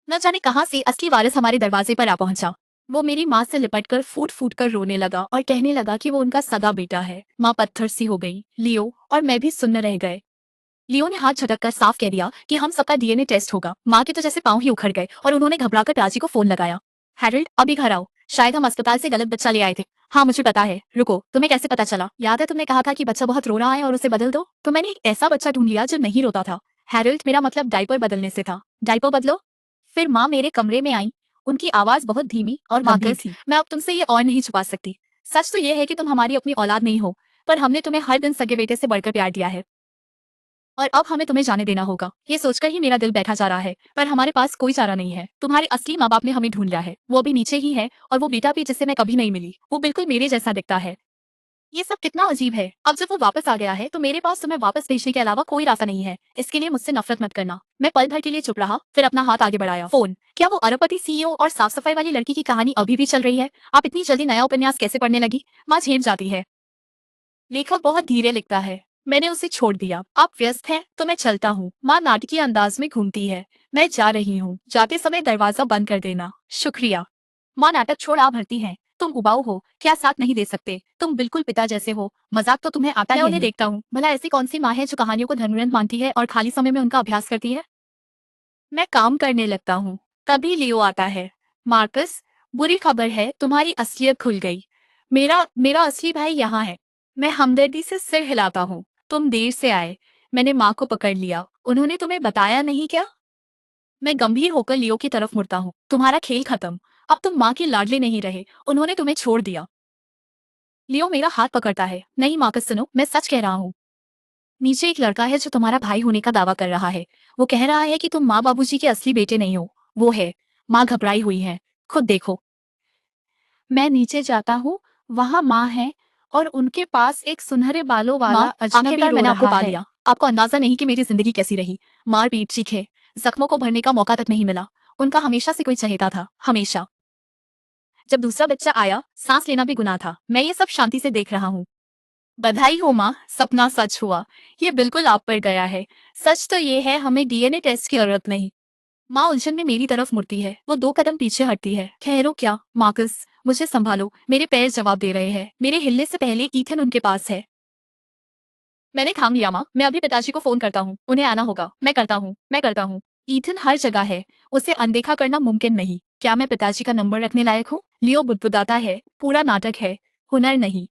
न जाने कहां से असली वारिस हमारे दरवाजे पर आ पहुंचा। वो मेरी माँ से लिपटकर फूट फूट कर रोने लगा और कहने लगा कि वो उनका सगा बेटा है। माँ पत्थर सी हो गई। लियो और मैं भी सुन्न रह गए। लियो ने हाथ झटक कर साफ कह दिया कि हम सबका डीएनए टेस्ट होगा। माँ के तो जैसे पांव ही उखड़ गए और उन्होंने घबराकर प्राची को फोन लगाया। हैरल्ड, अभी घर आओ। शायद हम अस्पताल से गलत बच्चा ले आए थे। हाँ मुझे पता है। रुको, तुम्हें कैसे पता चला? याद है तुमने कहा था कि बच्चा बहुत रो रहा है और उसे बदल दो? तो मैंने एक ऐसा बच्चा ढूंढ लिया जो नहीं रोता था। हैरल्ड, मेरा मतलब डायपर बदलने से था। डायपर बदलो? फिर माँ मेरे कमरे में आई। उनकी आवाज बहुत धीमी और गंभीर थी। मैं अब तुमसे ये और नहीं छुपा सकती। सच तो ये है कि तुम हमारी अपनी औलाद नहीं हो, पर हमने तुम्हें हर दिन सगे बेटे से बढ़कर प्यार दिया है और अब हमें तुम्हें जाने देना होगा। ये सोचकर ही मेरा दिल बैठा जा रहा है, पर हमारे पास कोई चारा नहीं है। तुम्हारे असली माँ बाप ने हमें ढूंढ लिया है। वो अभी नीचे ही है और वो बेटा भी जिससे मैं कभी नहीं मिली, वो बिल्कुल मेरे जैसा दिखता है। ये सब कितना अजीब है। अब जब वो वापस आ गया है तो मेरे पास तुम्हें वापस भेजने के अलावा कोई रास्ता नहीं है। इसके लिए मुझसे नफरत मत करना। मैं पल भर के लिए चुप रहा, फिर अपना हाथ आगे बढ़ाया। फोन। क्या वो अरबपति सीईओ और साफ सफाई वाली लड़की की कहानी अभी भी चल रही है? आप इतनी जल्दी नया उपन्यास कैसे पढ़ने लगी? माँ झेप जाती है। लेखक बहुत धीरे लिखता है। मैंने उसे छोड़ दिया। आप व्यस्त हैं तो मैं चलता हूँ। माँ नाटकीय अंदाज में घूमती है। मैं जा रही हूँ। जाते समय दरवाजा बंद कर देना। शुक्रिया। माँ नाटक छोड़ आ भरती है। तुम उबाऊ हो, क्या साथ नहीं दे सकते? तुम बिल्कुल पिता जैसे हो। मजाक तो तुम्हें आता है। मैं उन्हें देखता हूँ। भला ऐसी कौन सी माँ है जो कहानियों को धर्मग्रंथ मानती है और खाली समय में उनका अभ्यास करती है? मैं काम करने लगता हूँ। तभी लियो आता है। मार्कस, बुरी खबर है, तुम्हारी असलियत खुल गई। मेरा मेरा असली भाई यहाँ है। मैं हमदर्दी से सिर हिलाता हूँ। तुम देर से आए। मैंने माँ को पकड़ लिया। उन्होंने तुम्हें बताया नहीं क्या? मैं गंभीर होकर लियो की तरफ मुड़ता हूँ। तुम्हारा खेल खत्म। अब तुम माँ के लाडले नहीं रहे। उन्होंने तुम्हें छोड़ दिया। लियो मेरा हाथ पकड़ता है। नहीं मार्कस, सुनो, मैं सच कह रहा हूँ। नीचे एक लड़का है जो तुम्हारा भाई होने का दावा कर रहा है। वो कह रहा है कि तुम माँ बाबूजी के असली बेटे नहीं हो। वो है। माँ घबराई हुई है। खुद देखो। मैं नीचे जाता हूँ। वहाँ माँ है और उनके पास एक सुनहरे बालों वाला अजनबी आखिरकार रो मैंने आपको रहा पा है। लिया। आपको अंदाजा नहीं कि मेरी जिंदगी कैसी रही। मार पीट चीखे, जख्मों को भरने का मौका तक नहीं मिला। उनका हमेशा से कोई चहेता था, हमेशा। जब दूसरा बच्चा आया, सांस लेना भी गुनाह था। मैं ये सब शांति से देख रहा हूँ। बधाई हो माँ, सपना सच हुआ। ये बिल्कुल आप पर गया है। सच तो ये है, हमें डीएनए टेस्ट की जरूरत नहीं। माँ उलझन में मेरी तरफ मुड़ती है। वो 2 कदम पीछे हटती है। ठहरो क्या मार्कस, मुझे संभालो। मेरे पैर जवाब दे रहे हैं। मेरे हिलने से पहले ईथन उनके पास है। मैंने थाम लिया माँ। मैं अभी पिताजी को फोन करता हूँ। उन्हें आना होगा। मैं करता हूँ। ईथन हर जगह है। उसे अनदेखा करना मुमकिन नहीं। क्या मैं पिताजी का नंबर रखने लायक हूँ? लियो बुदबुदाता है। पूरा नाटक है, हुनर नहीं।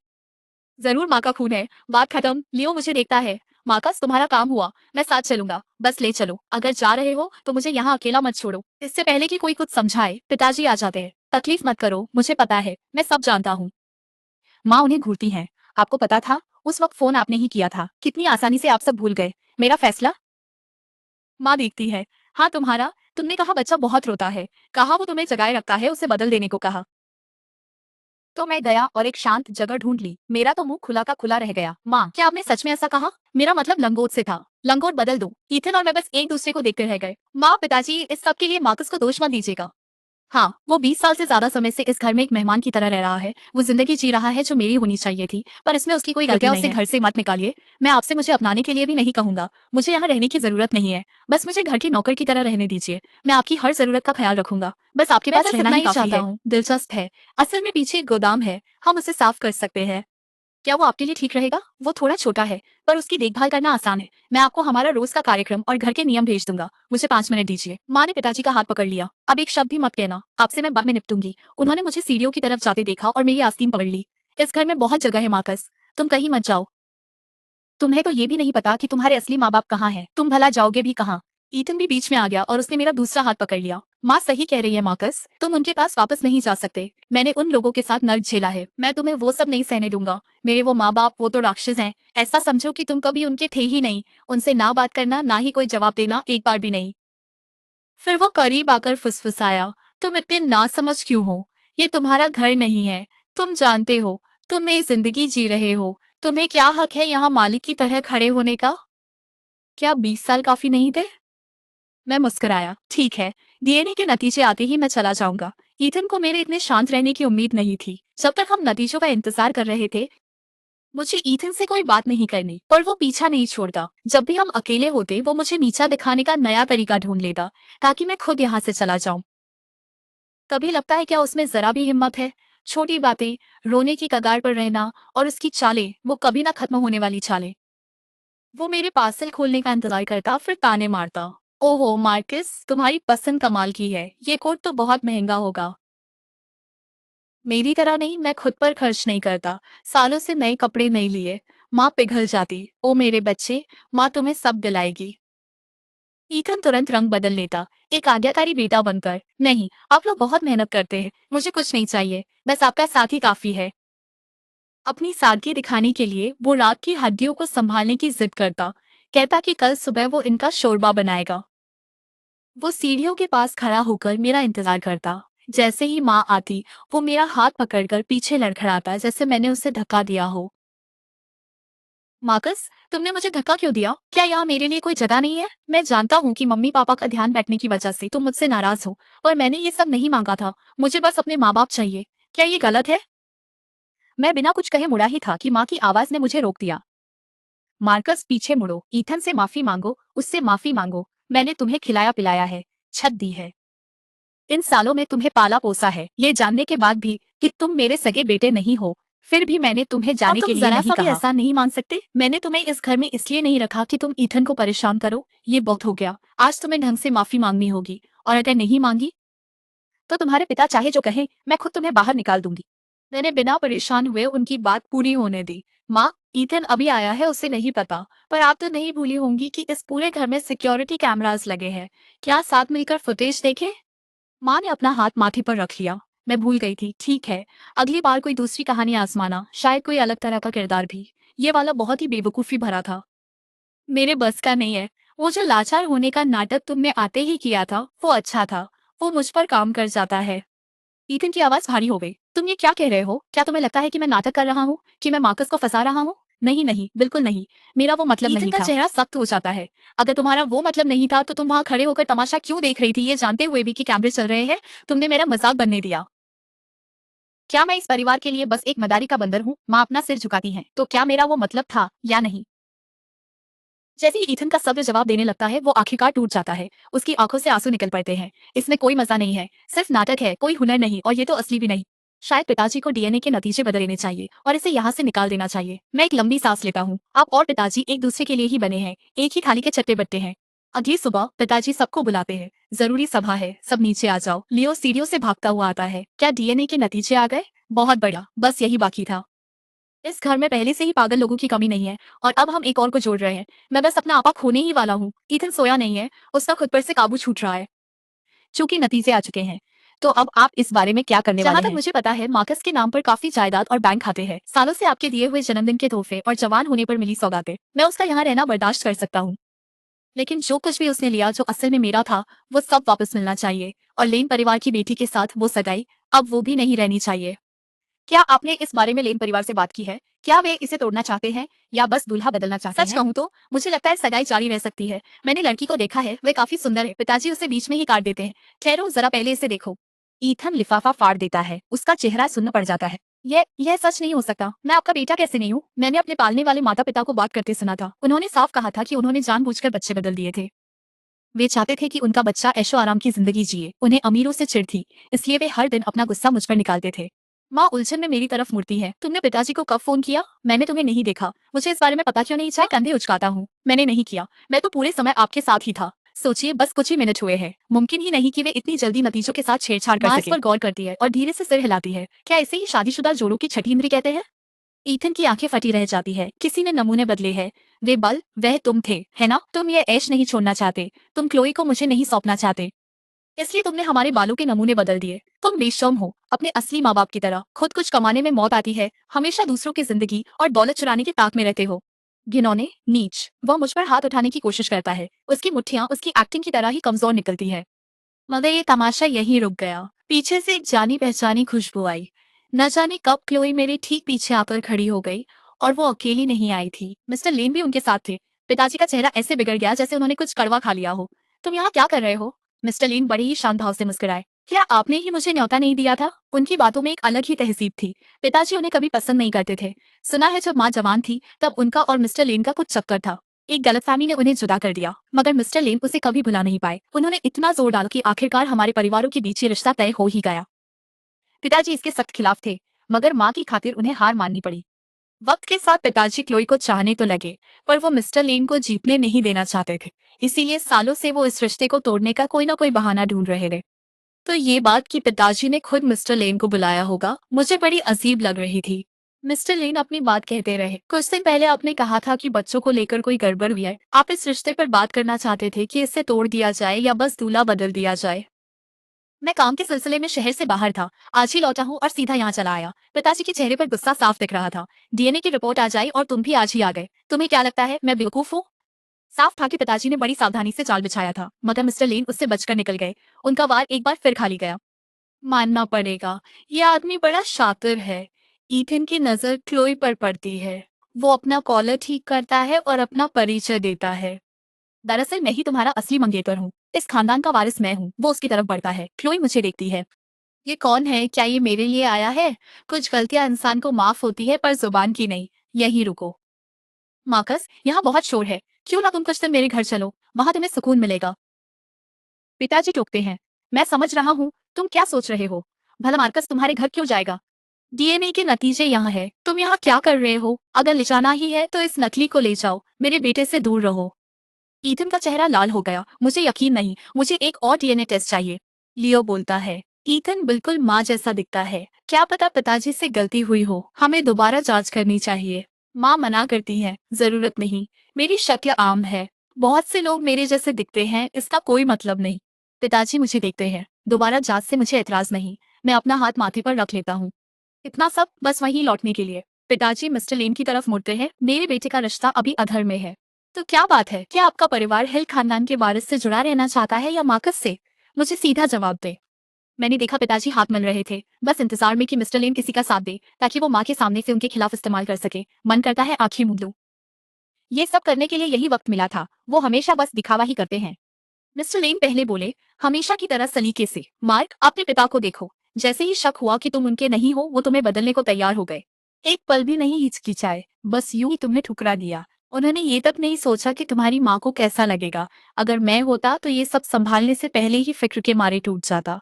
जरूर माँ का खून है। बात खत्म। लियो मुझे देखता है। मार्कस, तुम्हारा काम हुआ। मैं साथ चलूंगा। बस ले चलो। अगर जा रहे हो तो मुझे यहाँ अकेला मत छोड़ो। इससे पहले कि कोई कुछ समझाए, पिताजी आ जाते हैं। तकलीफ मत करो, मुझे पता है, मैं सब जानता हूँ। माँ उन्हें घूरती हैं। आपको पता था? उस वक्त फोन आपने ही किया था। कितनी आसानी से आप सब भूल गए। मेरा फैसला? माँ देखती है। हाँ तुम्हारा। तुमने कहा बच्चा बहुत रोता है। कहा वो तुम्हें जगाए रखता है, उसे बदल देने को कहा। तो मैं गया और एक शांत जगह ढूंढ ली। मेरा तो मुंह खुला का खुला रह गया। माँ, क्या आपने सच में ऐसा कहा? मेरा मतलब लंगोट से था। लंगोट बदल दो। ईथन और मैं बस एक दूसरे को देखते रह गए। माँ, पिताजी, इस सब के लिए मार्कस को दोष मत दीजिएगा। हाँ, वो 20 साल से ज्यादा समय से इस घर में एक मेहमान की तरह रह रहा है। वो जिंदगी जी रहा है जो मेरी होनी चाहिए थी, पर इसमें उसकी कोई गलती नहीं है। घर से मत निकालिए। मैं आपसे मुझे अपनाने के लिए भी नहीं कहूंगा। मुझे यहाँ रहने की जरूरत नहीं है। बस मुझे घर की नौकर की तरह रहने दीजिए। मैं आपकी हर जरूरत का ख्याल रखूंगा। बस आपके पास रहना ही काफी है। दिलचस्प है। असल में पीछे एक गोदाम है। हम उसे साफ कर सकते हैं। क्या वो आपके लिए ठीक रहेगा? वो थोड़ा छोटा है, पर उसकी देखभाल करना आसान है। मैं आपको हमारा रोज का कार्यक्रम और घर के नियम भेज दूंगा। मुझे 5 मिनट दीजिए। माँ ने पिताजी का हाथ पकड़ लिया। अब एक शब्द भी मत कहना। आपसे मैं बाद में निपटूंगी। उन्होंने मुझे सीढ़ियों की तरफ जाते देखा और मेरी आस्तीन पकड़ ली। इस घर में बहुत जगह है मार्कस। तुम कहीं मत जाओ। तुम्हें तो ये भी नहीं पता कि तुम्हारे असली माँ बाप कहाँ हैं। तुम भला जाओगे भी कहाँ? ईथन भी बीच में आ गया और उसने मेरा दूसरा हाथ पकड़ लिया। माँ सही कह रही है मार्कस, तुम उनके पास वापस नहीं जा सकते। मैंने उन लोगों के साथ नर्क झेला है। मैं तुम्हें वो सब नहीं सहने दूंगा। मेरे वो माँ बाप, वो तो राक्षस हैं। ऐसा समझो कि तुम कभी उनके थे ही नहीं। उनसे ना बात करना, ना ही कोई जवाब देना, एक बार भी नहीं। फिर वो करीब आकर फुसफुसाया, तुम इतने नासमझ क्यों हो? ये तुम्हारा घर नहीं है। तुम जानते हो, तुम एक जिंदगी जी रहे हो। तुम्हें क्या हक है यहाँ मालिक की तरह खड़े होने का? क्या 20 साल काफी नहीं थे? मैं मुस्कुराया। ठीक है, डीएनए के नतीजे आते ही मैं चला जाऊंगा। ईथन को मेरे इतने शांत रहने की उम्मीद नहीं थी। जब तक हम नतीजों का इंतजार कर रहे थे, मुझे ईथन से कोई बात नहीं करनी, पर वो पीछा नहीं छोड़ता। जब भी हम अकेले होते वो मुझे नीचा दिखाने का नया तरीका ढूंढ लेता ताकि मैं खुद यहाँ से चला जाऊं। कभी लगता है क्या उसमें जरा भी हिम्मत है? छोटी बातें, रोने की कगार पर रहना और उसकी चालें, वो कभी ना खत्म होने वाली चालें। वो मेरे पार्सल खोलने का इंतजार करता फिर ताने मारता। ओहो मार्कस, तुम्हारी पसंद कमाल की है, ये कोट तो बहुत महंगा होगा। मेरी तरह नहीं, मैं खुद पर खर्च नहीं करता। सालों से नए कपड़े नहीं लिए। माँ पिघल जाती। ओ मेरे बच्चे, माँ तुम्हें सब दिलाएगी। ईथन तुरंत रंग बदल लेता, एक आज्ञाकारी बेटा बनकर। नहीं, आप लोग बहुत मेहनत करते हैं, मुझे कुछ नहीं चाहिए, बस आपका साथ ही काफी है। अपनी सादगी दिखाने के लिए वो रात की हड्डियों को संभालने की जिद करता। कहता कि कल सुबह वो इनका शोरबा बनाएगा। वो सीढ़ियों के पास खड़ा होकर मेरा इंतजार करता। जैसे ही माँ आती, वो मेरा हाथ पकड़कर पीछे लड़खड़ाता जैसे मैंने उसे धक्का दिया हो। मार्कस, तुमने मुझे धक्का क्यों दिया? क्या यहाँ मेरे लिए कोई जगह नहीं है? मैं जानता हूँ कि मम्मी पापा का ध्यान बैठने की वजह से तुम मुझसे नाराज हो, पर मैंने ये सब नहीं मांगा था। मुझे बस अपने माँ बाप चाहिए। क्या ये गलत है? मैं बिना कुछ कहे मुड़ा ही था कि माँ की आवाज ने मुझे रोक दिया। मार्कस, पीछे मुड़ो, ईथन से माफी मांगो, उससे माफी मांगो। मैंने तुम्हें खिलाया पिलाया है, छत दी है, इन सालों में तुम्हें पाला पोसा है, ये जानने के बाद भी कि तुम मेरे सगे बेटे नहीं हो, फिर भी मैंने तुम्हें जाने के लिए जरा सा भी एहसान नहीं मान सकते? मैंने तुम्हें इस घर में इसलिए नहीं रखा कि तुम ईथन को परेशान करो। ये बहुत हो गया। आज तुम्हें ढंग से माफी मांगनी होगी, और अगर नहीं मांगी तो तुम्हारे पिता चाहे जो कहें, मैं खुद तुम्हें बाहर निकाल दूंगी। मैंने बिना परेशान हुए उनकी बात पूरी होने दी। माँ, ईथन अभी आया है, उसे नहीं पता, पर आप तो नहीं भूली होंगी कि इस पूरे घर में सिक्योरिटी कैमरास लगे हैं। क्या साथ मिलकर फुटेज देखें? माँ ने अपना हाथ माथे पर रख लिया। मैं भूल गई थी। ठीक है, अगली बार कोई दूसरी कहानी आजमाना, शायद कोई अलग तरह का किरदार भी। ये वाला बहुत ही बेवकूफी भरा था। मेरे बस का नहीं है। वो जो लाचार होने का नाटक तुमने आते ही किया था, वो अच्छा था। वो मुझ पर काम कर जाता है। ईथन की आवाज भारी हो गई। तुम ये क्या कह रहे हो? क्या तुम्हें लगता है कि मैं नाटक कर रहा हूँ, कि मैं मार्कस को फंसा रहा हूँ? नहीं नहीं, बिल्कुल नहीं। मेरा वो मतलब नहीं था। ईथन का चेहरा सख्त हो जाता है। अगर तुम्हारा वो मतलब नहीं था तो तुम वहां खड़े होकर तमाशा क्यों देख रही थी, ये जानते हुए भी कि कैमरे चल रहे हैं? तुमने मेरा मजाक बनने दिया। क्या मैं इस परिवार के लिए बस एक मदारी का बंदर हूँ? माँ अपना सिर झुकाती है। तो क्या मेरा वो मतलब था या नहीं? जैसे ही ईथन का सब्र जवाब देने लगता है, वो आखिरकार टूट जाता है। उसकी आंखों से आंसू निकल पड़ते हैं। इसमें कोई मजा नहीं है, सिर्फ नाटक है, कोई हुनर नहीं, और ये तो असली भी नहीं। शायद पिताजी को डीएनए के नतीजे बदल लेने चाहिए और इसे यहाँ से निकाल देना चाहिए। मैं एक लंबी सांस लेता हूँ। आप और पिताजी एक दूसरे के लिए ही बने हैं, एक ही थाली के चट्टे बट्टे हैं। अगली सुबह पिताजी सबको बुलाते हैं। जरूरी सभा है, सब नीचे आ जाओ। लियो सीढ़ियों से भागता हुआ आता है। क्या डीएनए के नतीजे आ गए? बहुत बढ़िया, बस यही बाकी था। इस घर में पहले से ही पागल लोगों की कमी नहीं है, और अब हम एक और को जोड़ रहे हैं। मैं बस अपना आपा खोने ही वाला हूँ। ईथन सोया नहीं है, उसका खुद पर से काबू छूट रहा है। चूंकि नतीजे आ चुके हैं, तो अब आप इस बारे में क्या करने वाले हैं? जहाँ तक मुझे पता है, मार्कस के नाम पर काफी जायदाद और बैंक खाते हैं। सालों से आपके दिए हुए जन्मदिन के तोहफे और जवान होने पर मिली सौगातें, मैं उसका यहाँ रहना बर्दाश्त कर सकता हूँ। लेकिन जो कुछ भी उसने लिया जो असल में मेरा था, वो सब वापस मिलना चाहिए। और लेन परिवार की बेटी के साथ वो सगाई, अब वो भी नहीं रहनी चाहिए। क्या आपने इस बारे में लेन परिवार से बात की है? क्या वे इसे तोड़ना चाहते हैं या बस दूल्हा बदलना चाहते हैं? सच कहूँ तो मुझे लगता है सगाई जारी रह सकती है। मैंने लड़की को देखा है, वे काफी सुंदर है। पिताजी उसे बीच में ही काट देते हैं। ठहरो, जरा पहले इसे देखो। ईथन लिफाफा फाड़ देता है। उसका चेहरा सुन्न पड़ जाता है। यह सच नहीं हो सकता। मैं आपका बेटा कैसे नहीं हूँ? मैंने अपने पालने वाले माता पिता को बात करते सुना था। उन्होंने साफ कहा था कि उन्होंने जानबूझकर बच्चे बदल दिए थे। वे चाहते थे कि उनका बच्चा ऐशो आराम की जिंदगी जिए। उन्हें अमीरों से चिढ़ थी, इसलिए वे हर दिन अपना गुस्सा मुझ पर निकालते थे। माँ उलझन में मेरी तरफ मुड़ती है। तुमने पिताजी को कब फोन किया? मैंने तुम्हें नहीं देखा। मुझे इस बारे में पता क्यों नहीं चला? कंधे उचकाता हूँ। मैंने नहीं किया। मैं तो पूरे समय आपके साथ ही था। सोचिए, बस कुछ ही मिनट हुए हैं। मुमकिन ही नहीं कि वे इतनी जल्दी नतीजों के साथ छेड़छाड़ कर सके। माँ इस पर गौर करती है और धीरे से सिर हिलाती है। क्या इसे ही शादीशुदा जोड़ों की छठी इंद्री कहते हैं? ईथन की आंखें फटी रह जाती है। किसी ने नमूने बदले हैं। वे बल, वह तुम थे, है ना? तुम ये ऐश नहीं छोड़ना चाहते। तुम क्लोई को मुझे नहीं सौंपना चाहते, इसलिए तुमने हमारे बालों के नमूने बदल दिए। तुम बेशर्म हो, अपने असली माँ बाप की तरह। खुद कुछ कमाने में मौत आती है, हमेशा दूसरों की जिंदगी और दौलत चुराने की ताक में रहते हो। घिनौने, नीच। वह मुझ पर हाथ उठाने की कोशिश करता है। उसकी मुट्ठियां उसकी एक्टिंग की तरह ही कमजोर निकलती है। मगर ये तमाशा यहीं रुक गया। पीछे से एक जानी पहचानी खुशबू आई। न जाने कब क्लोई मेरे ठीक पीछे आकर खड़ी हो गई, और वो अकेली नहीं आई थी। मिस्टर लेन भी उनके साथ थे। पिताजी का चेहरा ऐसे बिगड़ गया जैसे उन्होंने कुछ कड़वा खा लिया हो। तुम यहाँ क्या कर रहे हो? मिस्टर लेन बड़े ही शांत भाव से मुस्कुराए। क्या आपने ही मुझे न्योता नहीं दिया था? उनकी बातों में एक अलग ही तहजीब थी। पिताजी उन्हें कभी पसंद नहीं करते थे। सुना है जब माँ जवान थी तब उनका और मिस्टर लेन का कुछ चक्कर था। एक गलतफहमी ने उन्हें जुदा कर दिया, मगर मिस्टर लेन उसे कभी भुला नहीं पाए। उन्होंने इतना जोर डाला कि आखिरकार हमारे परिवारों के बीच ये रिश्ता तय हो ही गया। पिताजी इसके सख्त खिलाफ थे, मगर माँ की खातिर उन्हें हार माननी पड़ी। वक्त के साथ पिताजी क्लोई को चाहने तो लगे, पर वो मिस्टर लेन को जीतने नहीं देना चाहते थे। इसीलिए सालों से वो इस रिश्ते को तोड़ने का कोई ना कोई बहाना ढूंढ रहे थे। तो ये बात कि पिताजी ने खुद मिस्टर लेन को बुलाया होगा, मुझे बड़ी अजीब लग रही थी। मिस्टर लेन अपनी बात कहते रहे। कुछ दिन पहले आपने कहा था कि बच्चों को लेकर कोई गड़बड़ हुई है। आप इस रिश्ते पर बात करना चाहते थे कि इसे तोड़ दिया जाए या बस दूल्हा बदल दिया जाए। मैं काम के सिलसिले में शहर से बाहर था। आज ही लौटा हूँ और सीधा यहाँ चला आया। पिताजी के चेहरे पर गुस्सा साफ दिख रहा था। डीएनए की रिपोर्ट आ जाई और तुम भी आज ही आ गए। तुम्हें क्या लगता है मैं बेवकूफ हूँ? साफ था कि पिताजी ने बड़ी सावधानी से जाल बिछाया था, मगर मिस्टर लेन उससे बचकर निकल गए। उनका वार एक बार फिर खाली गया। मानना पड़ेगा, ये आदमी बड़ा शातिर है। ईथन की नजर क्लोई पर पड़ती है। वो अपना कॉलर ठीक करता है और अपना परिचय देता है। दरअसल मैं ही तुम्हारा असली मंगेतर हूँ। इस खानदान का वारिस मैं हूँ। वो उसकी तरफ बढ़ता है। क्लोई मुझे देखती है। ये कौन है? क्या ये मेरे लिए आया है? कुछ गलतियां इंसान को माफ होती है, पर जुबान की नहीं। यहीं रुको। मार्कस, यहाँ बहुत शोर है। क्यों ना तुम कुछ दिन मेरे घर चलो, वहां तुम्हें सुकून मिलेगा। पिताजी टोकते हैं। मैं समझ रहा हूँ तुम क्या सोच रहे हो। भला मार्कस तुम्हारे घर क्यों जाएगा? डीएनए के नतीजे यहाँ है। तुम यहाँ क्या कर रहे हो? अगर ले जाना ही है तो इस नकली को ले जाओ। मेरे बेटे से दूर रहो। ईथन का चेहरा लाल हो गया। मुझे यकीन नहीं, मुझे एक और डीएनए टेस्ट चाहिए। लियो बोलता है। ईथन बिल्कुल माँ जैसा दिखता है। क्या पता पिताजी से गलती हुई हो। हमें दोबारा जांच करनी चाहिए। माँ मना करती है। जरूरत नहीं, मेरी शक्ल आम है। बहुत से लोग मेरे जैसे दिखते हैं, इसका कोई मतलब नहीं। पिताजी मुझे देखते हैं। दोबारा जांच से मुझे एतराज नहीं। मैं अपना हाथ माथे पर रख लेता हूँ। इतना सब बस वहीं लौटने के लिए। पिताजी मिस्टर लेन की तरफ मुड़ते हैं। मेरे बेटे का रिश्ता अभी अधर में है। तो क्या बात है? क्या आपका परिवार हिल खानदान के वारिस से जुड़ा रहना चाहता है या मार्कस से? मुझे सीधा जवाब दे। मैंने देखा पिताजी हाथ मल रहे थे, बस इंतजार में कि मिस्टर लेन किसी का साथ दे, ताकि वो माँ के सामने से उनके खिलाफ इस्तेमाल कर सके। मन करता है आंखें मूंद लूं। ये सब करने के लिए यही वक्त मिला था। वो हमेशा बस दिखावा ही करते हैं। मिस्टर लेन पहले बोले, हमेशा की तरह सलीके से। मार्क, अपने पिता को देखो। जैसे ही शक हुआ कि तुम उनके नहीं हो, वो तुम्हें बदलने को तैयार हो गए। एक पल भी नहीं हिचकिचाए, बस यूं ही तुम्हें ठुकरा दिया। उन्होंने ये तक नहीं सोचा कि तुम्हारी माँ को कैसा लगेगा। अगर मैं होता तो ये सब संभालने से पहले ही फिक्र के मारे टूट जाता।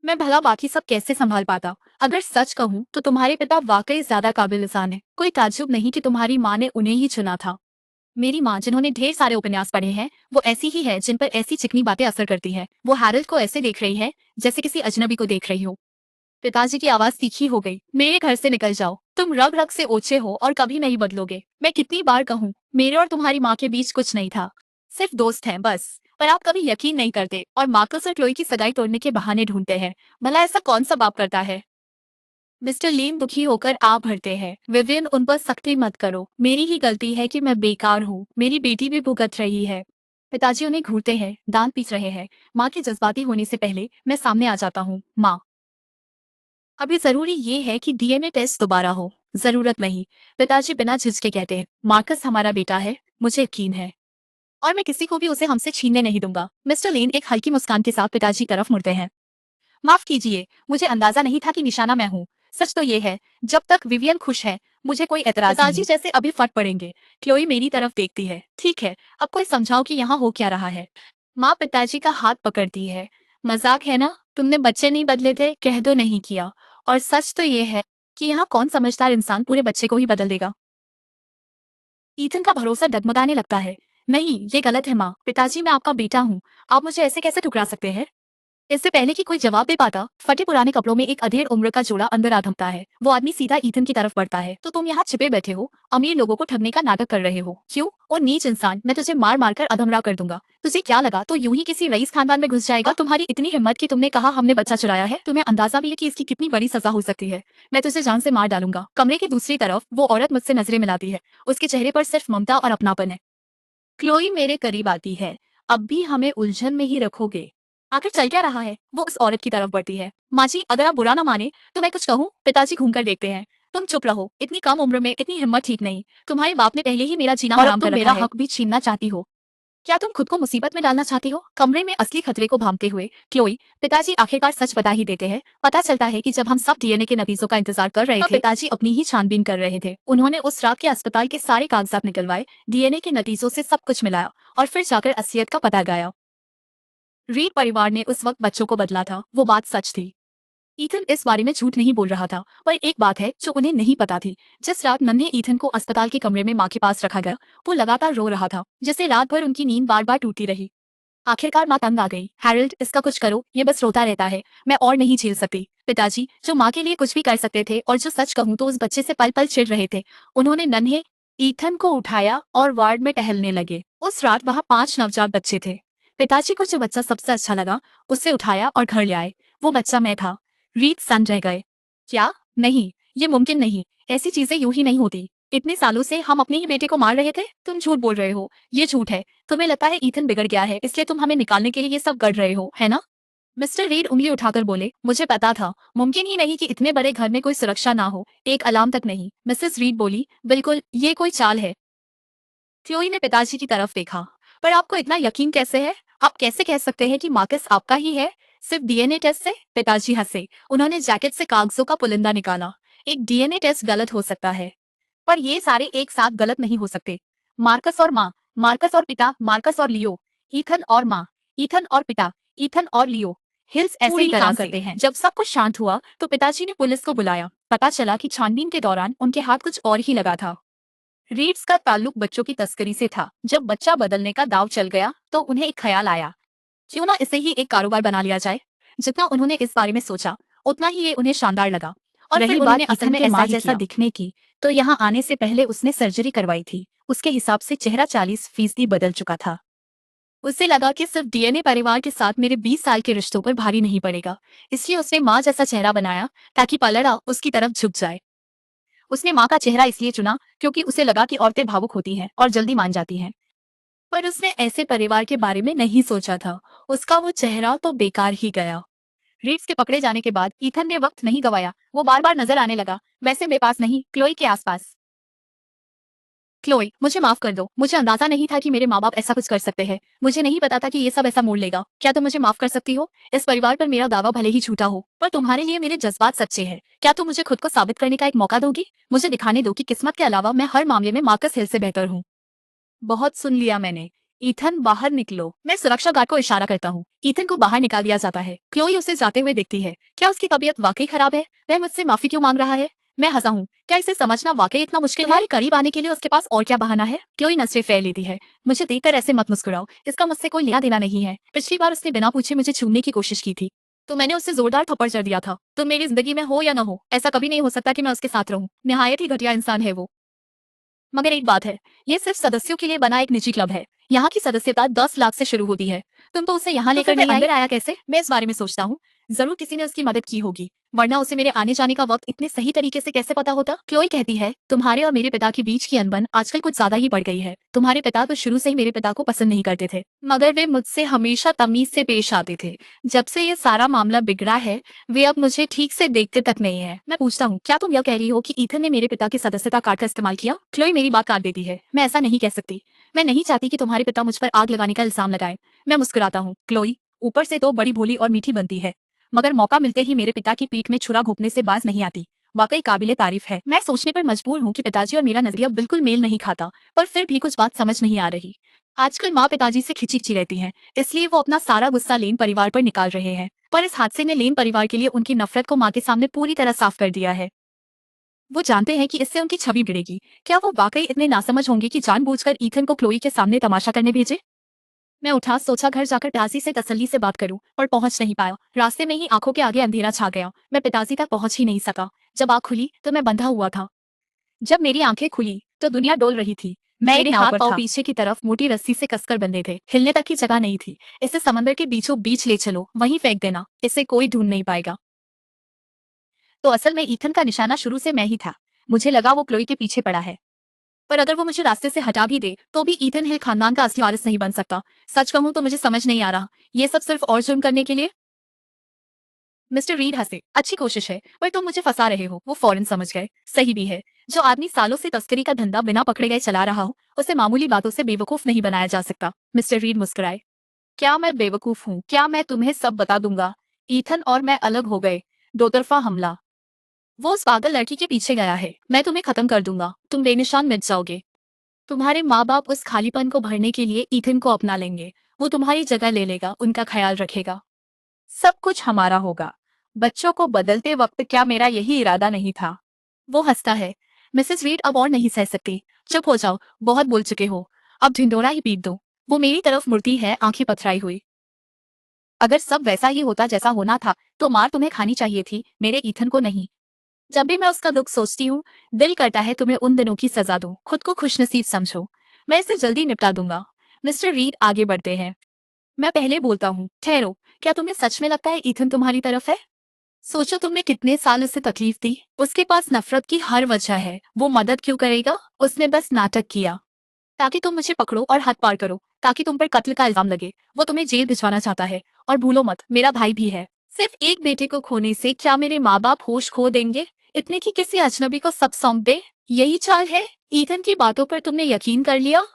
मैं भला बाकी सब कैसे संभाल पाता? अगर सच कहूँ तो तुम्हारे पिता वाकई ज्यादा काबिल इंसान है। कोई ताज्जुब नहीं कि तुम्हारी माँ ने उन्हें ही चुना था। मेरी माँ, जिन्होंने ढेर सारे उपन्यास पढ़े हैं, वो ऐसी ही है जिन पर ऐसी चिकनी बातें असर करती है। वो हैरल्ड को ऐसे देख रही है जैसे किसी अजनबी को देख रही हो। पिताजी की आवाज तीखी हो गई। मेरे घर से निकल जाओ। तुम रग रग से ओछे हो और कभी नहीं बदलोगे। मैं कितनी बार कहूँ, मेरे और तुम्हारी माँ के बीच कुछ नहीं था। सिर्फ दोस्त हैं बस। पर आप कभी यकीन नहीं करते और मार्कस और क्लोई की सगाई तोड़ने के बहाने ढूंढते हैं। भला ऐसा कौन सा बाप करता है? मिस्टर लीन दुखी होकर आ भरते हैं। विवियन, उन पर सख्ती मत करो। मेरी ही गलती है कि मैं बेकार हूँ। मेरी बेटी भी भुगत रही है। पिताजी उन्हें घूरते हैं, दांत पीस रहे हैं। माँ के जज्बाती होने से पहले मैं सामने आ जाता हूँ। माँ, अभी जरूरी ये है कि डीएनए टेस्ट दोबारा हो। जरूरत नहीं। पिताजी बिना झिझके कहते हैं। मार्कस हमारा बेटा है, मुझे यकीन है, और मैं किसी को भी उसे हमसे छीनने नहीं दूंगा। मिस्टर लेन एक हल्की मुस्कान के साथ पिताजी की तरफ मुड़ते हैं। माफ कीजिए, मुझे अंदाजा नहीं था कि निशाना मैं हूँ। सच तो ये है, जब तक विवियन खुश है, मुझे कोई एतराज नहीं। पिताजी जैसे अभी फट पड़ेंगे। क्लोई मेरी तरफ देखती है। ठीक है, अब कोई समझाओ कि यहाँ हो क्या रहा है। माँ पिताजी का हाथ पकड़ती है। मजाक है ना? तुमने बच्चे नहीं बदले थे, कह दो नहीं किया। और सच तो ये है कि यहाँ कौन समझदार इंसान पूरे बच्चे को ही बदल देगा। ईथन का भरोसा डगमगाने लगता है। नहीं, ये गलत है माँ। पिताजी, मैं आपका बेटा हूँ। आप मुझे ऐसे कैसे ठुकरा सकते हैं? इससे पहले कि कोई जवाब दे पाता, फटे पुराने कपड़ों में एक अधेड़ उम्र का जोड़ा अंदर आ धमता है। वो आदमी सीधा ईथन की तरफ बढ़ता है। तो तुम यहाँ छिपे बैठे हो, अमीर लोगों को ठगने का नाटक कर रहे हो। क्यों? और नीच इंसान, मैं तुझे मार मार कर अधमरा कर दूंगा। तुझे क्या लगा तो यूं ही किसी रईस खानदान में घुस जाएगा? इतनी हिम्मत कि तुमने कहा हमने बच्चा चुराया है? तुम्हें अंदाजा भी है कि इसकी कितनी बड़ी सजा हो सकती है? मैं तुझे जान से मार डालूंगा। कमरे की दूसरी तरफ वो औरत मुझसे नजरें मिलाती है। उसके चेहरे पर सिर्फ ममता और अपनापन है। क्लोई मेरे करीब आती है। अब भी हमें उलझन में ही रखोगे? आखिर चल क्या रहा है? वो उस औरत की तरफ बढ़ती है। माँ जी, अगर आप बुरा ना माने तो मैं कुछ कहूँ? पिताजी घूमकर देखते हैं। तुम चुप रहो। इतनी कम उम्र में इतनी हिम्मत ठीक नहीं। तुम्हारे बाप ने पहले ही मेरा जीना हराम कर रखा है। मेरा हक भी छीनना चाहती हो? क्या तुम खुद को मुसीबत में डालना चाहती हो? कमरे में असली खतरे को भांपते हुए क्लोई पिताजी आखिरकार सच बता ही देते हैं। पता चलता है कि जब हम सब डीएनए के नतीजों का इंतजार कर रहे थे, पिताजी अपनी ही छानबीन कर रहे थे। उन्होंने उस रात के अस्पताल के सारे कागजात निकलवाए, डीएनए के नतीजों से सब कुछ मिलाया और फिर जाकर असलियत का पता लगाया। रीड परिवार ने उस वक्त बच्चों को बदला था, वो बात सच थी। ईथन इस बारे में झूठ नहीं बोल रहा था, पर एक बात है जो उन्हें नहीं पता थी। जिस रात नन्हे ईथन को अस्पताल के कमरे में मां के पास रखा गया, वो लगातार रो रहा था, जिससे रात भर उनकी नींद बार बार टूटती रही। आखिरकार मां तंग आ गई। हैरोल्ड, इसका कुछ करो, ये बस रोता रहता है, मैं और नहीं झेल सकती। पिताजी, जो मां के लिए कुछ भी कर सकते थे और जो सच कहूं तो उस बच्चे से पल पल चिढ़ रहे थे, उन्होंने नन्हे ईथन को उठाया और वार्ड में टहलने लगे। उस रात वहां 5 नवजात बच्चे थे। पिताजी को जो बच्चा सबसे अच्छा लगा उसे उठाया और घर ले आए। वो बच्चा मैं था। रीत सन रह गए। क्या? नहीं, ये मुमकिन नहीं। ऐसी चीजें यूं ही नहीं होती। इतने सालों से हम अपने ही बेटे को मार रहे थे। तुम झूठ बोल रहे हो, ये झूठ है। तुम्हें लगता है ईथन बिगड़ गया है, इसलिए तुम हमें निकालने के लिए ये सब कर रहे हो, है ना? मिस्टर रीड उंगली उठाकर बोले, मुझे पता था। मुमकिन ही नहीं कि इतने बड़े घर में कोई सुरक्षा ना हो, एक अलार्म तक नहीं। मिसेस रीड बोली, बिल्कुल, ये कोई चाल है। क्लोई ने पिताजी की तरफ देखा। पर आपको इतना यकीन कैसे है? आप कैसे कह सकते हैं कि मार्कस आपका ही है? सिर्फ डीएनए टेस्ट से? पिताजी हंसे। उन्होंने जैकेट से कागजों का पुलिंदा निकाला। एक डीएनए टेस्ट गलत हो सकता है, पर ये सारे एक साथ गलत नहीं हो सकते। मार्कस और माँ, मार्कस और पिता, मार्कस और लियो, ईथन और माँ, ईथन और पिता, ईथन और लियो। हिल्स ऐसे ही काम करते हैं। जब सब कुछ शांत हुआ तो पिताजी ने पुलिस को बुलाया। पता चला कि छानबीन के दौरान उनके हाथ कुछ और ही लगा था। रीड्स का ताल्लुक बच्चों की तस्करी से था। जब बच्चा बदलने का दाव चल गया तो उन्हें एक ख्याल आया, क्यों ना इसे ही एक कारोबार बना लिया जाए। जितना उन्होंने इस बारे में सोचा, उतना ही ये उन्हें शानदार लगा। और रही फिर बात उन्होंने असल ईथन में के ऐसा माँ ही जैसा किया। दिखने की, तो यहाँ आने से पहले उसने सर्जरी करवाई थी। उसके हिसाब से चेहरा 40% बदल चुका था। उसे लगा कि सिर्फ डीएनए परिवार के साथ मेरे 20 साल के रिश्तों पर भारी नहीं पड़ेगा, इसलिए उसने माँ जैसा चेहरा बनाया ताकि पलड़ा उसकी तरफ झुक जाए। उसने माँ का चेहरा इसलिए चुना क्योंकि उसे लगा कि औरतें भावुक होती हैं और जल्दी मान जाती हैं। पर उसने ऐसे परिवार के बारे में नहीं सोचा था। उसका वो चेहरा तो बेकार ही गया। रीड्स के पकड़े जाने के बाद ईथन ने वक्त नहीं गवाया। वो बार बार नजर आने लगा, वैसे मेरे पास नहीं, क्लोई के आसपास। क्लोई, मुझे माफ कर दो। मुझे अंदाजा नहीं था कि मेरे माँ बाप ऐसा कुछ कर सकते हैं। मुझे नहीं पता था कि ये सब ऐसा मोड़ लेगा। क्या तुम मुझे माफ कर सकती हो? इस परिवार पर मेरा दावा भले ही झूठा हो, पर तुम्हारे लिए मेरे जज्बात सच्चे हैं। क्या तुम मुझे खुद को साबित करने का एक मौका दोगी? मुझे दिखाने दो कि किस्मत के अलावा मैं हर मामले में मार्कस हिल से बेहतर हूँ। बहुत सुन लिया मैंने। ईथन, बाहर निकलो। मैं सुरक्षा गार्ड को इशारा करता हूँ। ईथन को बाहर निकाल दिया जाता है। क्लोई उसे जाते हुए देखती है। क्या उसकी तबीयत वाकई खराब है? वह मुझसे माफी क्यों मांग रहा है? मैं हंसा हूँ। क्या इसे समझना वाकई इतना मुश्किल है? तुम्हारे करीब आने के लिए उसके पास और क्या बहाना है? क्लोई नजरें फेर लेती है। मुझे देखकर ऐसे मत मुस्कुराओ, इसका मुझसे कोई लेना देना नहीं है। पिछली बार उसने बिना पूछे मुझे छूने की कोशिश की थी, तो मैंने उससे जोरदार थप्पड़ जड़ दिया था। तुम मेरी जिंदगी में हो या न हो, ऐसा कभी नहीं हो सकता कि मैं उसके साथ रहूं। निहायत ही घटिया इंसान है वो। मगर एक बात है, ये सिर्फ सदस्यों के लिए बना एक निजी क्लब है। यहाँ की सदस्यता 10 लाख से शुरू होती है। तुम तो उसे यहाँ लेकर नहीं आई। अंदर आया कैसे? मैं इस बारे में सोचता हूँ। जरूर किसी ने उसकी मदद की होगी, वरना उसे मेरे आने जाने का वक्त इतने सही तरीके से कैसे पता होता? क्लोई कहती है, तुम्हारे और मेरे पिता के बीच की अनबन आजकल कुछ ज्यादा ही बढ़ गई है। तुम्हारे पिता तो शुरू से ही मेरे पिता को पसंद नहीं करते थे, मगर वे मुझसे हमेशा तमीज से पेश आते थे। जब से ये सारा मामला बिगड़ा है, वे अब मुझे ठीक से देखते तक नहीं है। मैं पूछता हूँ, क्या तुम यह कह रही हो कि ईथन ने मेरे पिता की सदस्यता कार्ड का इस्तेमाल किया? क्लोई मेरी बात काट देती है। मैं ऐसा नहीं कह सकती। मैं नहीं चाहती कि तुम्हारे पिता मुझ पर आग लगाने का इल्जाम लगाए। मैं मुस्कुराता हूँ। क्लोई, ऊपर से तो बड़ी भोली और मीठी बनती है, मगर मौका मिलते ही मेरे पिता की पीठ में छुरा घोंपने से बाज नहीं आती। वाकई काबिले तारीफ है। मैं सोचने पर मजबूर हूँ कि पिताजी और मेरा नजरिया बिल्कुल मेल नहीं खाता, पर फिर भी कुछ बात समझ नहीं आ रही। आजकल माँ पिताजी से खिंची खिंची रहती हैं, इसलिए वो अपना सारा गुस्सा लेन परिवार पर निकाल रहे हैं। पर इस हादसे ने लेन परिवार के लिए उनकी नफरत को माँ के सामने पूरी तरह साफ कर दिया है। वो जानते हैं कि इससे उनकी छवि गिरेगी। क्या वो वाकई इतने नासमझ होंगे कि जानबूझकर ईथन को क्लोई के सामने तमाशा करने भेजे? मैं उठा, सोचा घर जाकर पिताजी से तसल्ली से बात करूं, और पहुंच नहीं पाया। रास्ते में ही आंखों के आगे अंधेरा छा गया। मैं पिताजी तक पहुंच ही नहीं सका। जब आंख खुली तो मैं बंधा हुआ था। जब मेरी आंखें खुली तो दुनिया डोल रही थी। मेरे हाथ पांव पीछे की तरफ मोटी रस्सी से कसकर बंधे थे। हिलने तक की जगह नहीं थी। इसे समंदर के बीचों बीच ले चलो, वहीं फेंक देना, इसे कोई ढूंढ नहीं पाएगा। तो असल में ईथन का निशाना शुरू से मैं ही था। मुझे लगा वो क्लोई के पीछे पड़ा है, पर अगर वो मुझे रास्ते से हटा भी दे तो भी ईथन हिल खानदान का असली वारिस नहीं बन सकता। सच कहूं तो मुझे समझ नहीं आ रहा, ये सब सिर्फ और जुर्म करने के लिए। मिस्टर रीड हंसे। अच्छी कोशिश है, पर तुम मुझे फंसा रहे हो। वो फौरन समझ गए। सही भी है। जो आदमी सालों से तस्करी का धंधा बिना पकड़े गए चला रहा हो, उसे मामूली बातों से बेवकूफ नहीं बनाया जा सकता। मिस्टर रीड मुस्कुराए। क्या मैं बेवकूफ हूँ? क्या मैं तुम्हें सब बता दूंगा? ईथन और मैं अलग हो गए। दो तरफा हमला। वो उस पागल लड़की के पीछे गया है। मैं तुम्हें खत्म कर दूंगा। तुम बेनिशान मिट जाओगे। तुम्हारे माँ बाप उस खालीपन को भरने के लिए ईथन को अपना लेंगे। वो तुम्हारी जगह ले लेगा, उनका ख्याल रखेगा। सब कुछ हमारा होगा। बच्चों को बदलते वक्त क्या मेरा यही इरादा नहीं था? वो हंसता है। मिसेस रीड अब और नहीं सह सकती। चुप हो जाओ, बहुत बोल चुके हो। अब ढिंडोरा ही पीट दो। वो मेरी तरफ मुड़ती है, आंखें पथराई हुई। अगर सब वैसा ही होता जैसा होना था तो मार तुम्हें खानी चाहिए थी, मेरे ईथन को नहीं। जब भी मैं उसका दुख सोचती हूँ, दिल करता है तुम्हें उन दिनों की सजा दूं। खुद को खुशनसीब समझो। मैं इसे जल्दी निपटा दूंगा। मिस्टर रीड आगे बढ़ते हैं। मैं पहले बोलता हूँ। ठहरो, क्या तुम्हें सच में लगता है ईथन तुम्हारी तरफ है? सोचो तुमने कितने साल उसे तकलीफ दी। उसके पास नफरत की हर वजह है। वो मदद क्यों करेगा? उसने बस नाटक किया ताकि तुम मुझे पकड़ो और हाथ पार करो, ताकि तुम पर कत्ल का इल्जाम लगे। वो तुम्हें जेल भिजवाना चाहता है। और भूलो मत, मेरा भाई भी है। सिर्फ एक बेटे को खोने से क्या मेरे माँ बाप होश खो देंगे? इतने की किसी अजनबी को सब सौंप दे? यही चाल है? ईथन की बातों पर तुमने यकीन कर लिया?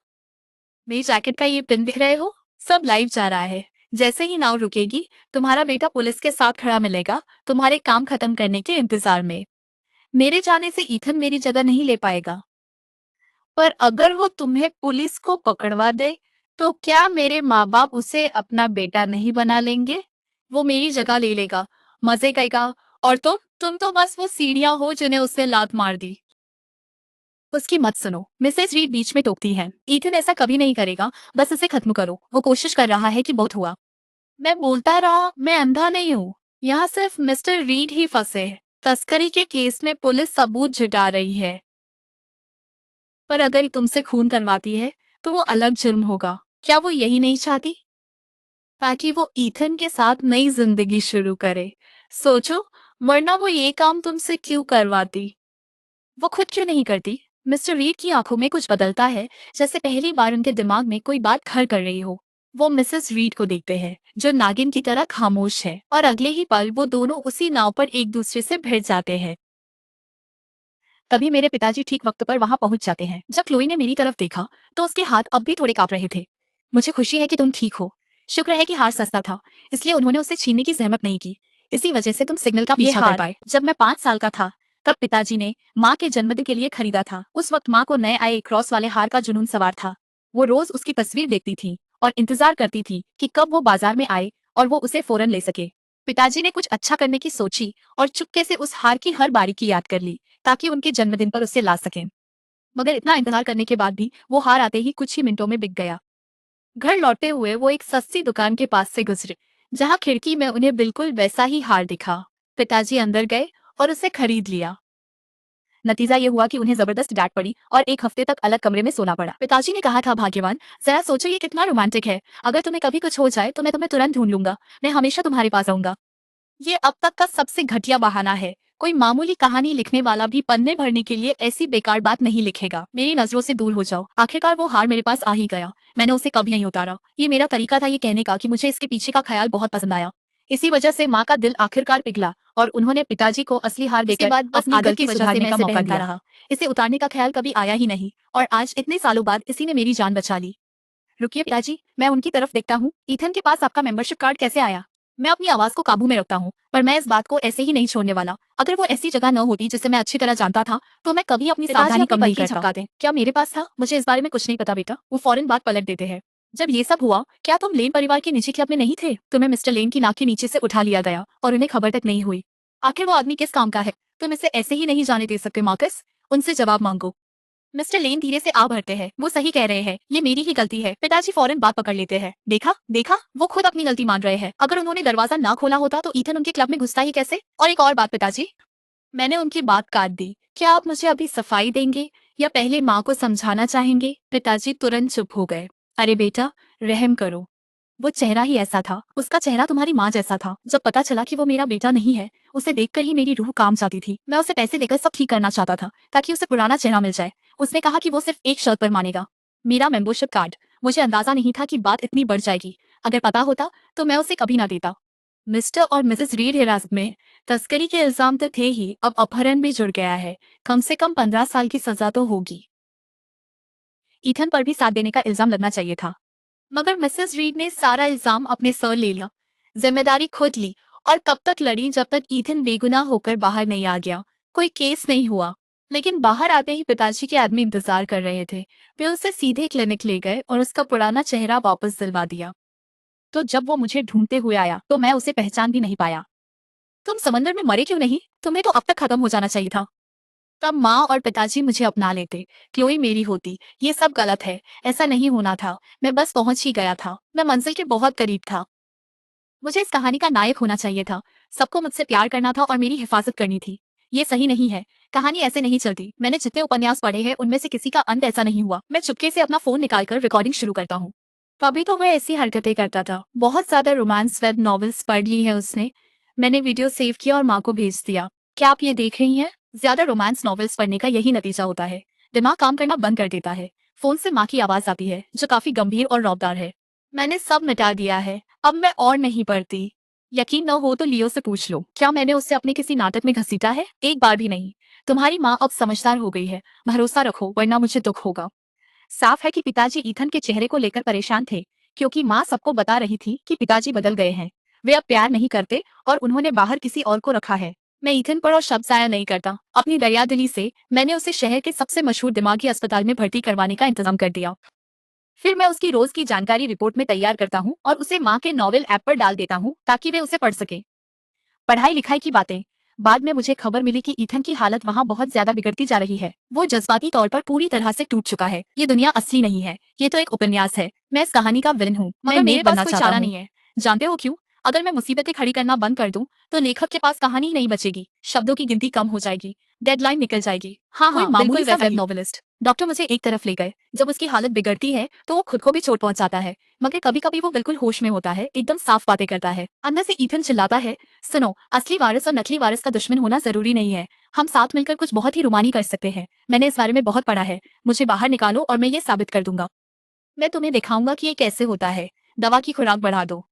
मेरी जैकेट का ये पिन दिख रहे हो? सब लाइव जा रहा है। जैसे ही नाव रुकेगी, तुम्हारा बेटा पुलिस के साथ खड़ा मिलेगा, तुम्हारे काम खत्म करने के इंतजार में। मेरे जाने से ईथन मेरी जगह नहीं ले पाएगा। पर अगर वो तुम्हें पुलिस को पकड़वा दे, तो क्या मेरे माँ बाप उसे अपना बेटा नहीं बना लेंगे? वो मेरी जगह ले लेगा, मजे करेगा। और तुम तो बस वो सीढ़ियां हो जिन्हें उसने लात मार दी। उसकी मत सुनो, मिसेस रीड बीच में टोकती है। ईथन ऐसा कभी नहीं करेगा, बस उसे खत्म करो। वो कोशिश कर रहा है कि बहुत हुआ। मैं बोलता रहा, मैं अंधा नहीं हूँ। यहाँ सिर्फ मिस्टर रीड ही फंसे हैं। तस्करी के केस में पुलिस सबूत जुटा रही है। पर अगर तुमसे खून करवाती है, तो वो अलग जुर्म होगा। क्या वो यही नहीं चाहती? ताकि वो ईथन के साथ नई जिंदगी शुरू करे। सोचो, वरना वो ये काम तुमसे क्यों करवाती? वो खुद क्यों नहीं करती? मिस्टर रीड की आंखों में कुछ बदलता है, जैसे पहली बार उनके दिमाग में कोई बात घर कर रही हो। वो मिसेस रीड को देखते हैं, जो नागिन की तरह खामोश है, और अगले ही पल वो दोनों उसी नाव पर एक दूसरे से भिड़ जाते हैं। तभी मेरे पिताजी ठीक वक्त पर वहां पहुंच जाते हैं। जब क्लोई ने मेरी तरफ देखा, तो उसके हाथ अब भी थोड़े कांप रहे थे। मुझे खुशी है कि तुम ठीक हो। शुक्र है कि हार सस्ता था, इसलिए उन्होंने उसे छीनने की जहमत नहीं की। इसी वजह से तुम सिग्नल का पीछा कर पाए। जब मैं 5 साल का था, तब पिताजी ने माँ के जन्मदिन के लिए खरीदा था। उस वक्त माँ को नए आए क्रॉस वाले हार का जुनून सवार था। वो रोज उसकी तस्वीर देखती थी और इंतजार करती थी कि कब वो बाजार में आए और वो उसे फौरन ले सके। पिताजी ने कुछ अच्छा करने की सोची और चुपके से उस हार की हर बारीकी याद कर ली, ताकि उनके जन्मदिन पर उसे ला सकें। मगर इतना इंतजार करने के बाद भी वो हार आते ही कुछ ही मिनटों में बिक गया। घर लौटते हुए वो एक सस्ती दुकान के पास से गुजरे, जहां खिड़की में उन्हें बिल्कुल वैसा ही हार दिखा। पिताजी अंदर गए और उसे खरीद लिया। नतीजा ये हुआ कि उन्हें जबरदस्त डांट पड़ी और एक हफ्ते तक अलग कमरे में सोना पड़ा। पिताजी ने कहा था, भाग्यवान, जरा सोचो ये कितना रोमांटिक है। अगर तुम्हें कभी कुछ हो जाए तो मैं तुम्हें तुरंत ढूंढ लूंगा। मैं हमेशा तुम्हारे पास आऊंगा। ये अब तक का सबसे घटिया बहाना है। कोई मामूली कहानी लिखने वाला भी पन्ने भरने के लिए ऐसी बेकार बात नहीं लिखेगा। मेरी नजरों से दूर हो जाओ। आखिरकार वो हार मेरे पास आ ही गया। मैंने उसे कभी नहीं उतारा। ये मेरा तरीका था ये कहने का कि मुझे इसके पीछे का ख्याल बहुत पसंद आया। इसी वजह से माँ का दिल आखिरकार पिघला और उन्होंने पिताजी को असली हार देकर बाद अपनी गलती सुधारने का मौका दिया रहा। इसे उतारने का ख्याल कभी आया ही नहीं, और आज इतने सालों बाद इसी ने मेरी जान बचा ली। रुकिए पिताजी, मैं उनकी तरफ देखता हूँ। ईथन के पास आपका मेंबरशिप कार्ड कैसे आया? मैं अपनी आवाज को काबू में रखता हूँ, पर मैं इस बात को ऐसे ही नहीं छोड़ने वाला। अगर वो ऐसी जगह न होती जिसे मैं अच्छी तरह जानता था, तो मैं कभी अपनी सावधानी कम नहीं करता। क्या मेरे पास था? मुझे इस बारे में कुछ नहीं पता बेटा। वो फौरन बात पलट देते हैं। जब ये सब हुआ, क्या तुम लेन परिवार के निजी क्लब में नहीं थे? तुम्हें मिस्टर लेन की नाक के नीचे से उठा लिया गया और उन्हें खबर तक नहीं हुई। आखिर वो आदमी किस काम का है? तुम इसे ऐसे ही नहीं जाने दे सकते मार्कस। उनसे जवाब मांगो। मिस्टर लेन धीरे से आ भरते हैं। वो सही कह रहे हैं, ये मेरी ही गलती है। पिताजी फौरन बात पकड़ लेते हैं। देखा देखा, वो खुद अपनी गलती मान रहे हैं। अगर उन्होंने दरवाजा ना खोला होता तो ईथन उनके क्लब में घुसता ही कैसे? और एक और बात पिताजी, मैंने उनकी बात काट दी। क्या आप मुझे अभी सफाई देंगे या पहले माँ को समझाना चाहेंगे? पिताजी तुरंत चुप हो गए। अरे बेटा, रहम करो। वो चेहरा ही ऐसा था, उसका चेहरा तुम्हारी माँ जैसा था। जब पता चला कि वो मेरा बेटा नहीं है, उसे देखकर ही मेरी रूह काम जाती थी। मैं उसे पैसे देकर सब ठीक करना चाहता था, ताकि उसे पुराना चेहरा मिल जाए। उसने कहा कि वो सिर्फ एक शर्त पर मानेगा, मेरा मेंबरशिप कार्ड। मुझे अंदाजा नहीं था कि बात इतनी बढ़ जाएगी। अगर पता होता तो मैं उसे कभी ना देता। मिस्टर और मिसेस रीड हिरासत में। तस्करी के इल्जाम तो थे ही, अब अपहरण भी जुड़ गया है। कम से कम 15 साल की सजा तो होगी। ईथन पर भी साथ देने का इल्जाम लगना चाहिए था, मगर मिसेस रीड ने सारा इल्जाम अपने सर ले लिया, जिम्मेदारी खुद ली और तब तक लड़ी जब तक ईथन बेगुनाह होकर बाहर नहीं आ गया। कोई केस नहीं हुआ, लेकिन बाहर आते ही पिताजी के आदमी इंतजार कर रहे थे। वे उसे सीधे क्लिनिक ले गए और उसका पुराना चेहरा वापस दिलवा दिया। तो जब वो मुझे ढूंढते हुए आया तो मैं उसे पहचान भी नहीं पाया। तुम समंदर में मरे क्यों नहीं? तुम्हें तो अब तक खत्म हो जाना चाहिए था। तब माँ और पिताजी मुझे अपना लेते, क्लोई मेरी होती। ये सब गलत है, ऐसा नहीं होना था। मैं बस पहुंच ही गया था, मैं मंजिल के बहुत करीब था। मुझे इस कहानी का नायक होना चाहिए था। सबको मुझसे प्यार करना था और मेरी हिफाजत करनी थी। ये सही नहीं है, कहानी ऐसे नहीं चलती। मैंने जितने उपन्यास पढ़े हैं उनमें से किसी का अंत ऐसा नहीं हुआ। मैं चुपके से अपना फोन निकालकर रिकॉर्डिंग शुरू करता हूँ। कभी तो वह ऐसी हरकतें करता था। बहुत ज्यादा रोमांस वेब नॉवेल्स पढ़ ली है उसने। मैंने वीडियो सेव किया और माँ को भेज दिया। क्या आप ये देख रही हैं? ज्यादा रोमांस नॉवेल्स पढ़ने का यही नतीजा होता है, दिमाग काम करना बंद कर देता है। फोन से माँ की आवाज आती है जो काफी गंभीर और रौबदार है। मैंने सब मिटा दिया है, अब मैं और नहीं पढ़ती। यकीन न हो तो लियो से पूछ लो, क्या मैंने उससे अपने किसी नाटक में घसीटा है? एक बार भी नहीं। तुम्हारी माँ अब समझदार हो गई है, भरोसा रखो वरना मुझे दुख होगा। साफ है कि पिताजी ईथन के चेहरे को लेकर परेशान थे, क्योंकि माँ सबको बता रही थी कि पिताजी बदल गए हैं। वे अब प्यार नहीं करते और उन्होंने बाहर किसी और को रखा है। मैं ईथन पर और शब्द जाया नहीं करता। अपनी दरियादिली से मैंने उसे शहर के सबसे मशहूर दिमागी अस्पताल में भर्ती करवाने का इंतजाम कर दिया। फिर मैं उसकी रोज की जानकारी रिपोर्ट में तैयार करता हूँ और उसे माँ के नॉवेल ऐप पर डाल देता हूँ ताकि वे उसे पढ़ सके। पढ़ाई लिखाई की बातें। बाद में मुझे खबर मिली कि ईथन की हालत वहाँ बहुत ज्यादा बिगड़ती जा रही है। वो जज्बाती तौर पर पूरी तरह से टूट चुका है। ये दुनिया असली नहीं है, ये तो एक उपन्यास है। मैं इस कहानी का विलन हूँ, मैं मगर मेरे नेक पास बनना कोई चाहता चारा हूँ। नहीं है। जानते हो क्यों? अगर मैं मुसीबतें खड़ी करना बंद कर दूं, तो लेखक के पास कहानी ही नहीं बचेगी। शब्दों की गिनती कम हो जाएगी, डेडलाइन निकल जाएगी। हाँ कोई हाँ, मामूली बिल्कुल सा वैसा वेब ही। नॉवेलिस्ट। डॉक्टर मुझे एक तरफ ले गए। जब उसकी हालत बिगड़ती है तो वो खुद को भी चोट पहुंचाता है, मगर कभी कभी वो बिल्कुल होश में होता है, एकदम साफ बातें करता है। अंदर से ईथन चिल्लाता है, सुनो, असली वारिस और नकली वारिस का दुश्मन होना जरूरी नहीं है। हम साथ मिलकर कुछ बहुत ही रोमानी कर सकते हैं। मैंने इस बारे में बहुत पढ़ा है। मुझे बाहर निकालो और मैं ये साबित कर दूंगा। मैं तुम्हें दिखाऊंगा कि ये कैसे होता है। दवा की खुराक बढ़ा दो।